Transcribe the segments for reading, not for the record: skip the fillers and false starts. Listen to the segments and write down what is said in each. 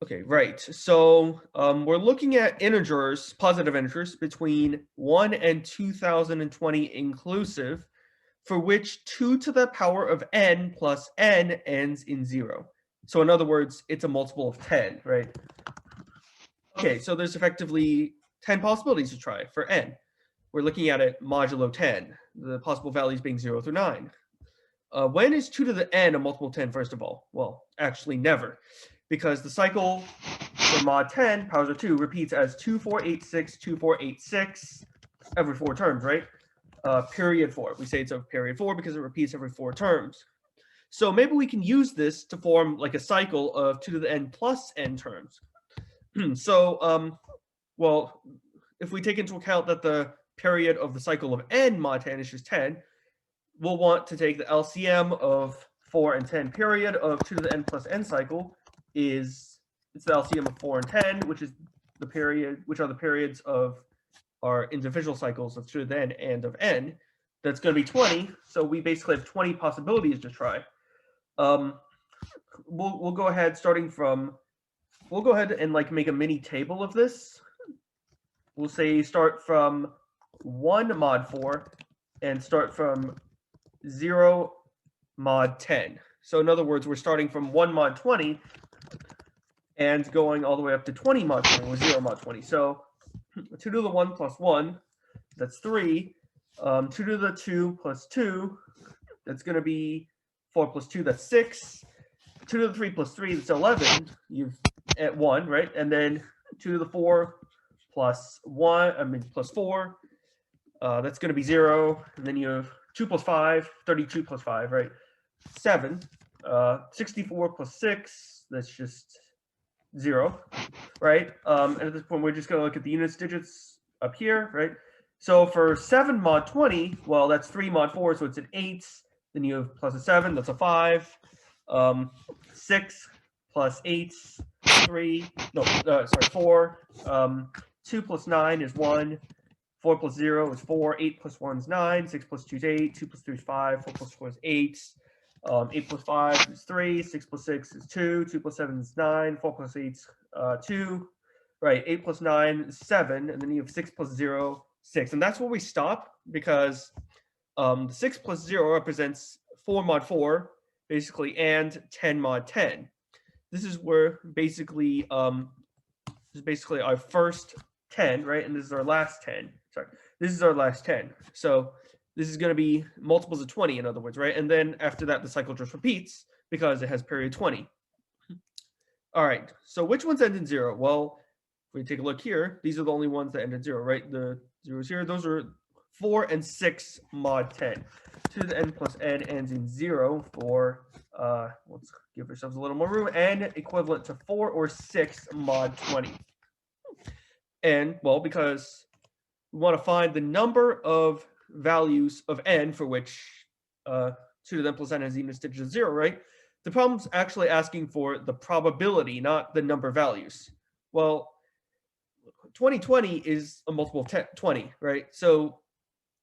Okay, right. So we're looking at integers, positive integers, between 1 and 2020 inclusive, for which 2 to the power of n plus n ends in 0. So in other words, it's a multiple of 10, right? Okay, so there's effectively 10 possibilities to try for n. We're looking at it modulo 10, the possible values being 0 through 9. When is 2 to the n a multiple of 10, first of all? Well, actually never, because the cycle for mod 10, powers of 2, repeats as 2486, 2486 every 4 terms, right? Period 4. We say it's a period 4 because it repeats every 4 terms. So maybe we can use this to form like a cycle of 2 to the n plus n terms. So, well, if we take into account that the period of the cycle of n mod 10 is just 10, we'll want to take the LCM of 4 and 10 period of 2 to the n plus n cycle it's the LCM of 4 and 10, which is the period, which are the periods of our individual cycles of 2 to the n and of n. That's going to be 20. So we basically have 20 possibilities to try. We'll go ahead we'll go ahead and like make a mini table of this. We'll say start from 1 mod 4 and start from 0 mod 10. So in other words, we're starting from 1 mod 20 and going all the way up to 20 mod 20 with 0 mod 20. So 2 to the 1 plus 1, that's 3. 2 to the 2 plus 2, that's going to be 4 plus 2, that's 6. 2 to the 3 plus 3, that's 11. You've at 1, right? And then 2 to the 4 plus 1, plus 4, that's going to be 0. And then you have 2 plus 5, 32 plus 5, right? 7. 64 plus 6, that's just 0, right? And at this point, we're just going to look at the units digits up here, right? So for 7 mod 20, well, that's 3 mod 4, so it's an 8. Then you have plus a 7, that's a 5. 6 plus 8, 4. 2 plus 9 is 1. 4 plus 0 is 4. 8 plus 1 is 9. 6 plus 2 is 8. 2 plus 3 is 5. 4 plus 4 is 8. 8 plus 5 is 3. 6 plus 6 is 2. 2 plus 7 is 9. 4 plus 8 is 2. Right, 8 plus 9 is 7. And then you have 6 plus 0, 6. And that's where we stop because the 6 plus 0 represents 4 mod 4, basically, and 10 mod 10. This is where basically, this is basically our first 10, right? And this is our last 10. Sorry, this is our last 10. So this is going to be multiples of 20, in other words, right? And then after that, the cycle just repeats because it has period 20. All right, so which ones end in 0? Well, if we take a look here, these are the only ones that end in 0, right? The zeros here, those are 4 and 6 mod 10. 2 to the n plus n ends in 0 for, let's give ourselves a little more room, n equivalent to 4 or 6 mod 20. And, well, because we want to find the number of values of n for which 2 to the n plus n has units digit of 0, right? The problem's actually asking for the probability, not the number of values. Well, 2020 is a multiple of 20, right? So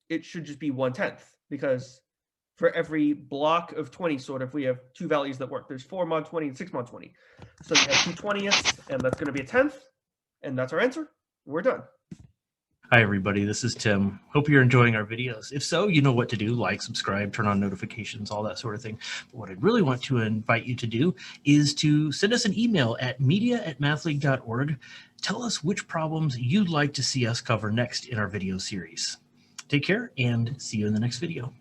it should just be 1/10 because for every block of 20, sort of, we have 2 values that work. There's 4 mod 20 and 6 mod 20. So you have 2 20ths, and that's going to be a 10th, and that's our answer. We're done. Hi, everybody. This is Tim. Hope you're enjoying our videos. If so, you know what to do. Like, subscribe, turn on notifications, all that sort of thing. But what I'd really want to invite you to do is to send us an email at media@mathleague.org. Tell us which problems you'd like to see us cover next in our video series. Take care and see you in the next video.